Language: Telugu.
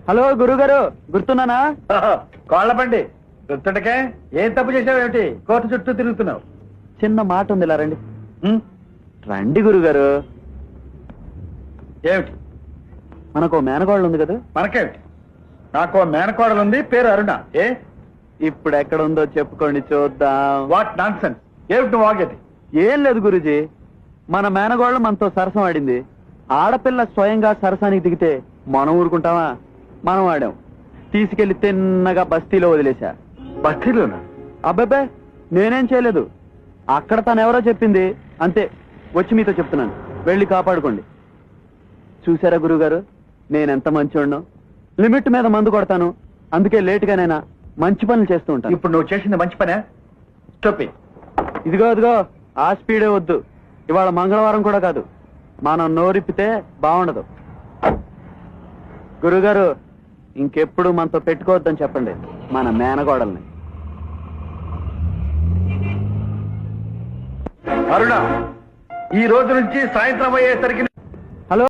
హలో గురుగారు, గుర్తున్నానా? కోళ్ల బండి గుర్తుండకే ఏం తప్పు చేసావేమిటి? కోర్టు చుట్టూ తిరుగుతున్నావు. చిన్న మాట ఉంది, ఇలా రండి. రండి గురుగారు. ఏమిటి? మనకు మేనకోడలు ఉంది కదా? మనకేమిటి? నాకు మేనకోడలు ఉంది, పేరు అరుణ. ఏ ఇప్పుడు ఎక్కడ ఉందో చెప్పుకోండి చూద్దాం. What non sense? ఏమిటి నువ్వు ఆగేది? ఏం లేదు గురుజీ, మన మేనగోళ్ళు మనతో సరసం ఆడింది. ఆడపిల్ల స్వయంగా సరసానికి దిగితే మనం ఊరుకుంటామా? మనం ఆడాం. తీసుకెళ్లి తిన్నగా బస్తీలో వదిలేశా. బస్తీలోనా? అబ్బాబే, నేనేం చేయలేదు. అక్కడ తనెవరో చెప్పింది అంతే. వచ్చి మీతో చెప్తున్నాను, వెళ్ళి కాపాడుకోండి. చూసారా గురుగారు, నేనెంత మంచోడ్నో. లిమిట్ మీద మందు కొడతాను, అందుకే లేటుగానైనా మంచి పనులు చేస్తూ ఉంటాను. ఇప్పుడు నువ్వు చేసింది మంచి పనే? Stop it. ఇదిగో ఇదిగో, ఆ స్పీడే వద్దు. ఇవాళ మంగళవారం కూడా కాదు, మనం నోరిప్పితే బాగుండదు. గురుగారు, ఇంకెప్పుడు మనతో పెట్టుకోవద్దని చెప్పండి మన మేనగోడల్ని. అరుణ, ఈ రోజు నుంచి సాయంత్రం అయ్యేసరికి